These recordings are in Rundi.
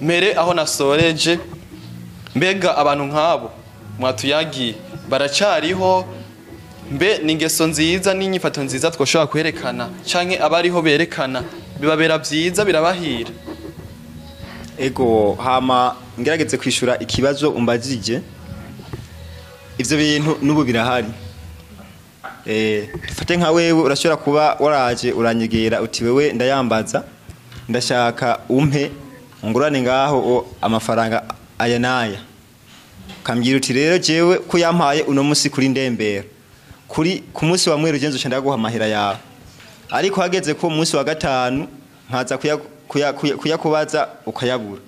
mere aho nasoreje mbega abantu nk'abo mwatuyagiye baracariho mbe ningeso nziza n'inyifato nziza twoshobora kwerekana canke abariho berekana bibabera vyiza birabahira. Ego hama ngerageze kwishura ikibazo umbajije ivyo bintu nubu birahari. Fate nka wewe urashobora kuba waraje uranyegera uti wewe ndayambaza ndashaka umpe ngurane ngaho amafaranga aya naya kambwira uti rero jewe ko yampaye uno musi kuri ndembera kuri ku munsi wa mwero genzo cyandaguha amahera yawe ariko hageze ko umunsi wa gatanu nkaza kuyakubaza ukayabura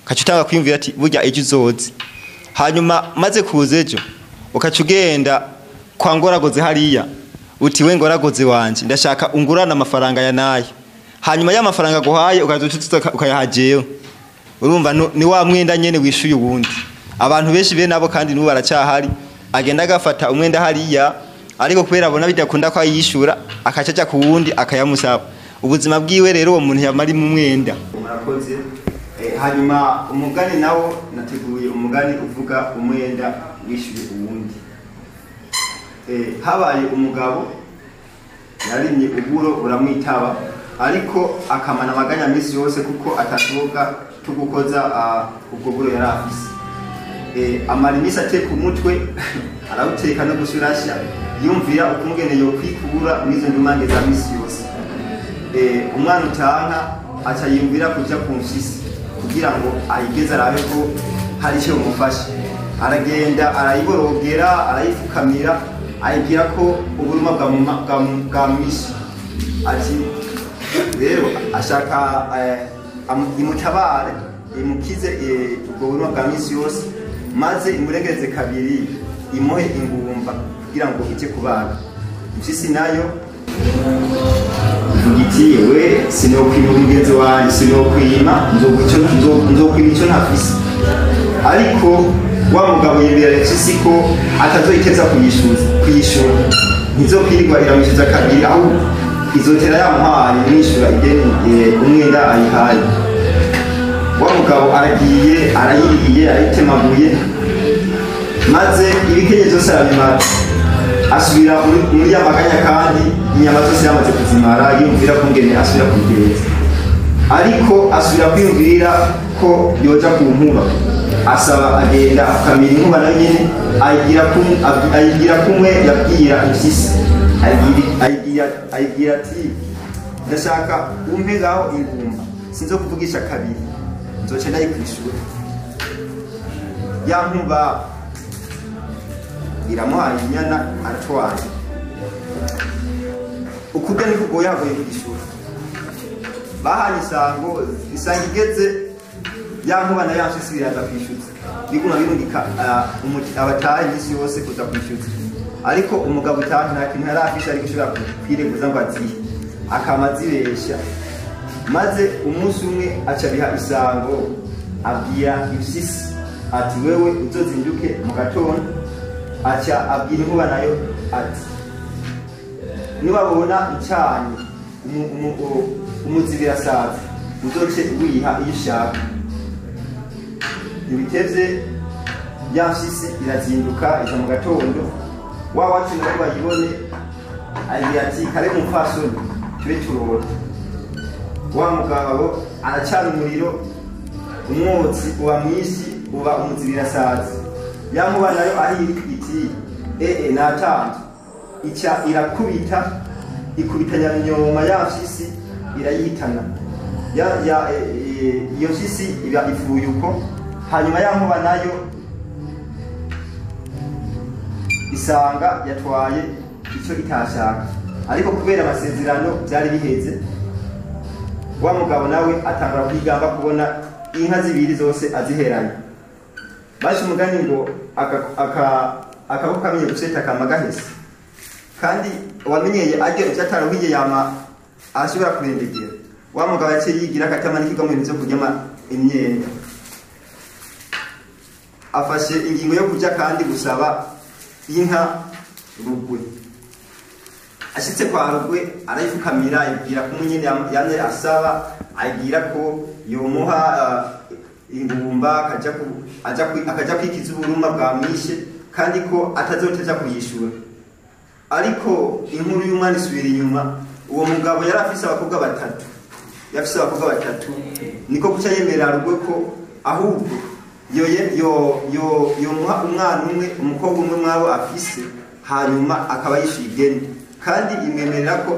kacutanga kwimvira ati burya ejo uzoze hanyuma maze kuzejo ukacugenda kwa ngoragoze hariya uti we ngoragoze wanje ndashaka ungurana amafaranga ya nayo hanyuma ya mafaranga guhaye ukazocutuza ukayahajeyo urumva ni wa mwenda nyene wishuye ubundi abantu benshi be nabo kandi nubu baracahari agenda agafata umwenda hariya ariko kubera abona bidakunda ko ayishura akacaca ku wundi akayamusaba ubuzima bwiwe rero uwo muntu yamari mu mwenda murakoze. Hanyuma umugani nawo nateguye umugani uvuga umwenda wishuye uwundi. Habaye umugabo yarimye uburo uramwitaba ariko akamana amaganya misi yose kuko atashoboka tugukoza ubwo buro yarafise. Amara imisi ateka umutwe arawuteka no gusurasha yumvira ukungene yo kwikubura mwizo ndumange za misi yose. Umwana utanka aca yumvira kuja ku mfisi kugira ngo ayigeze arabe ko hari icyo umufasha. Aragenda arayiborogera arayifukamira ayibwira ko uburuma bwa misi ati rero ashaka imutabare imukize ubwo buruma bwa misi yose maze imurengereze kabiri imuhe ingumba kugira ngo ije kubaga. Mfisi nayo ugiti we sinokwima umugenzi wanjye sinokwima nzokwima icyo ntafise ariko wa mugabo yibera Mfisi ko atazoyiteza kuyishura ntizokwirirwa iramwishyuza kabiri aho izotera yamuhaye mwishura ideni umwenda ayihaye. Wa mugabo aragiye arayiriye arayitemaguye maze ibikenye zose arabimara asubira muri yamaganya kandi inyama zose yamaze kuzimara yumvira ko ngene asubira kubigenza ariko asubira kwiyumvira ko yoja ku nkuba asaba agenda akamira inkuba nayo nyene ayigira kumwe yabwira Impyisi ayigira ati ndashaka umpe ngaho ingumba sinzo kuvugisha kabiri nzoce ndayikwishura. Ya nkuba iramuhaye inyana aratwaye ukubwe niko goya hagoye kugishura bahanye isango igeze ya nkuba na ya Mpyisi biraza kwishyuza biguma birundika abataye imisi yose kuza kwishyuza ariko umugabo utaha nta kintu yarafisha ariko ushobora kwireguza ngo azihe akama azibeshya maze umunsi umwe acabiha isango abwira Impyisi ati wewe uzozinduke mu gatondo acha abwira inkuba nayo ati niwabona icanye umuzibira saza uzoce wiha iyo ushaka. Ibitevye ya Mpyisi irazinduka iza mu gatondo wa wacu nabo bayibone agira ati kare mupfasoni tube turota. Wa mugabo aracana umuriro umwotsi uba mwisi uba umuzibira saza ya nkuba nayo ahiri iti natanze ica irakubita ikubitanya nyoma ya Mpyisi irayitana iyo Mpyisi iba ifuye uko hanyuma ya nkuba nayo isanga yatwaye icyo itashaka ariko kubera amasezerano byari biheze wa mugabo nawe atangura kwigamba kubona inka zibiri zose aziheranye. Bashi umugani ngo akaboko kamenye guseta kamagahese kandi wamenyeye ajye cyataruhiye yama ashobora kurendegera. Wa mugabo yaciye yigira akatamani kigo mu bintu byo kujyama imyenda afashe ingingo yo kujya kandi gusaba inka Rugwe. Ashitse kwa Rugwe arayifukamira ibwira ko nyine yamye asaba agira ko yomuha ingumba akaja kwikiza uburuma bwamwishe kandi ko atazoteja kuyishura. Ariko inkuru y'umwana isubira inyuma, uwo mugabo yari afise abakobwa batatu, niko kuca yemerera rugwe ko ahubwo yomuha umwana umwe, umukobwa umwe mwabo afise, hanyuma akaba yishuye igeni, kandi imwemerera ko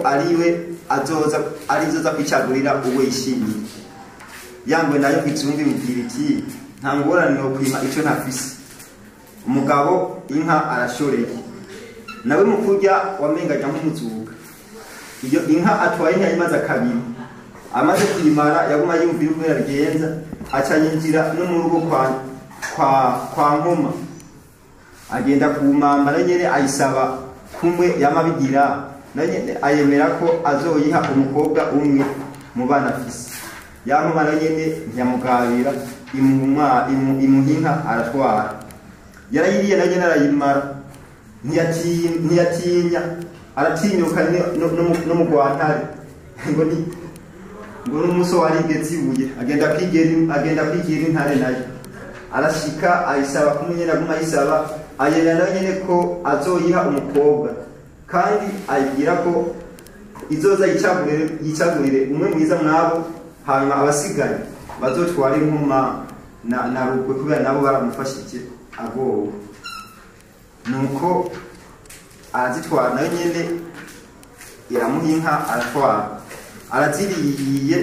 arizoza kwicagurira uwo yishimiye. Yangwe nayo kwicumbi mubwira iti nta ngorane yo kwima ico ntafise. Umugabo inka arashoreye, nawe mu kurya wamenganya nk'umuzuga. Iyo inka atwaye inka imaze kabiri, amaze kuyimara yaguma yumvira uko yabigenza, aca yinjira no mu rugo kwa Nkoma, agenda kumamba na nyene ayisaba kumwe yamabigira, na nyene ayemera ko azoyiha umukobwa umwe mu bana afise. Ya Nkoma na nyene ntiyamugabira, imuhinka aratwara. Yarayiriye na nyene arayimara, ntiyatinya, aratinyuka no mu Rwantare ngo n'umuso warigeze ibuye, agenda kwigira intare nayo, arashika ayisaba kumwe nyene aguma ayisaba, ayemera na nyene ko azoyiha umukobwa, kandi ayigira ko izoza yicagurire umwe mwiza mwabo, hanyuma abasigaye bazotwara Inkoma na Rugwe kubera nabo baramufashije agowe. Nuko arazitwara nayo nyene iramuha inka aratwara, araziriye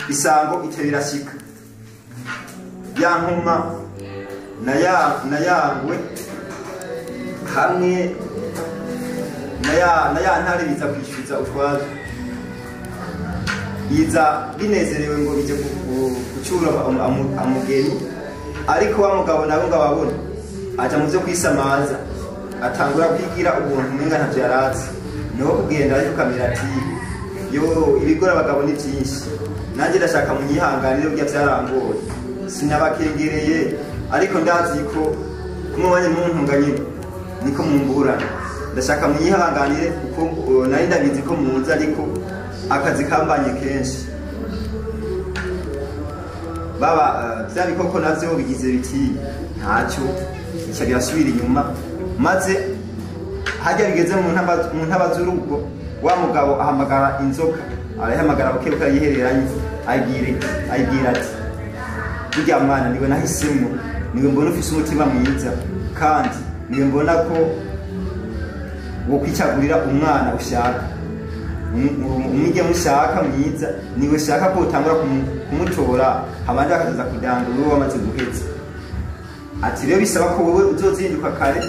isango icyo birashika. Ya Nkoma na Yangwe hamwe na ya ntare biza kwishyuza utwazo, biza binezerewe ngo bije gucura amugeni. Ariko wa mugabo nawe ngo ababona aja mu byo kwisamaza, atangura kwigira ubuntu umenga ntavyo yarazi, niho kugenda ariko kamera ati yo ibigora abagabo ni byinshi, nanjye ndashaka munyihanganire bya byarangoye, sinabakengereye ariko ndazi ko kumubanye muntunganye niko mumburana, ndashaka munyihanganire kuko nari ndabizi ko muza, ariko akazi kambanye kenshi. Baba bya bikoko navyo bigize biti ntacyo, icyo birasubira inyuma, maze hajya bigeze mu ntaba z'urugo, wa mugabo ahamagara inzoka, arahamagara bukebuka yihereranye, ayibwira ati burya mwana niwe nahisemo, niwe mbona ufise umutima mwiza, kandi niwe mbona ko wo kwicagurira umwana ushaka, umwige mushaka mwiza, niwe shaka ko utangura kumutora, abandi bakaza kudandura uwo wamaze guheza. Ati rero bisaba ko wowe uzozinduka kare,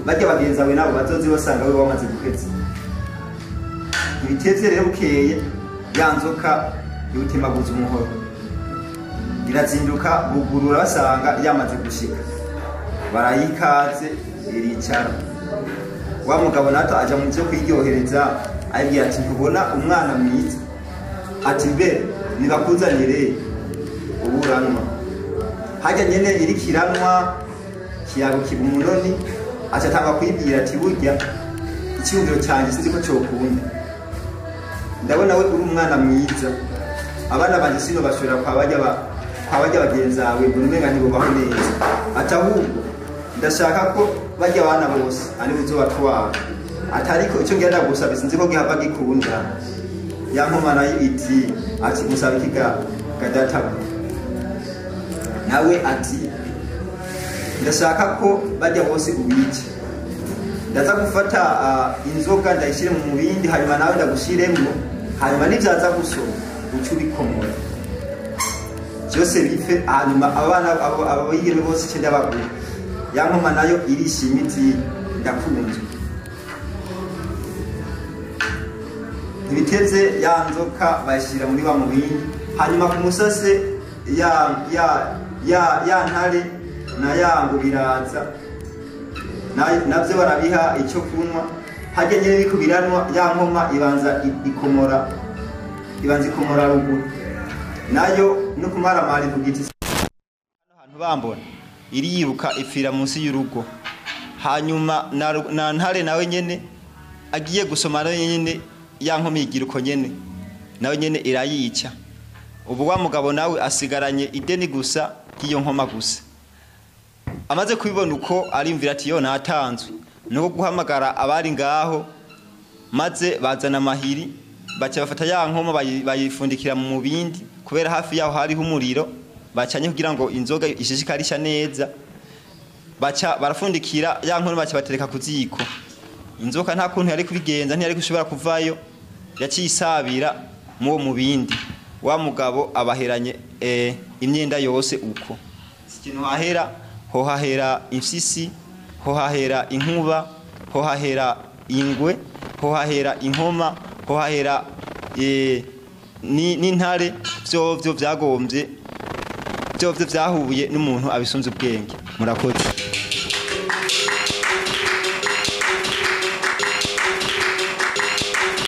bajya bagenza we nabo bazozi basanga we wamaze guheza. Ibiteze rero bukeye, ya nzoka yutemaguza umuhoro, irazinduka bugurura basanga yamaze gushika, barayikaze iricara. Wa mugabo nato aja mu byo kwiryohereza, ayibwira ati ntubona umwana mwiza, ati mbe nibakuzanire uburanwa. Hajya nyene iri kiranwa kiyago kiba umunoni, acatanga kwibwira ati burya icyumviro cyanjye sinzi ko cyokunda, ndabona we uri umwana mwiza, abana banje sino bashobora kwa bajya bagenzawe ngo umenga ntibubaho neza, ati ahubwo ndashaka ko bajya abana bose ari buzobatwara, atariko icyo ngenda gusaba sinzi ko gihava gikunda. Ya Nkoma nayo iti ati musaba ikiga gadata, nawe ati ndashaka ko bajya bose ubice, ndaza gufata inzoga ndayishire mu mubindi, hanyuma nawe ndagushiremo, hanyuma nivyaza gusoma ucu bikomora byose bife, hanyuma abana abayigeme bose cyenda bagura. Ya Nkoma nayo irishima iti ndakunze. Ibiteze ya nzoka bayishira muri wa mubindi, hanyuma ku musase ya ntare na Yangwe biraza navyo barabiha icyo kunywa. Hajya nyene bikubiranwa, ya Nkoma ibanza ikomora ruguru, nayo no kumara mari kugiti ahantu bambona iriruka ipfira munsi y'urugo. Hanyuma na ntare nawe nyene agiye gusoma nawe nyene, ya Nkoma igira uko nyene nawe nyene irayica. Ubu wa mugabo nawe asigaranye ideni gusa ry'iyo nkoma gusa. Amaze kubibona uko arimvira ati yo natanzwe, nuko guhamagara abari ngaho maze bazana amahiri baca bafata ya nkoma bayifundikira mu mubindi kubera hafi yaho hariho umuriro bacanye kugira ngo inzoga ishishikarisha neza. Baca barafundikira ya nkoma baca batereka ku ziko. Inzoka nta kuntu yari kubigenza, ntiyari gushobora kuvayo, yaciye isabira mu mubindi. Wa mugabo abaheranye imyenda yose uko. Ikintu hahera ho hahera imfyisi, ho hahera inkuba, ho hahera ingwe, ho hahera inkoma, ho hahera n'intare. Vyovyo vyagombye vyovyo vyahuye n'umuntu abisumze ubwenge. Murakoze.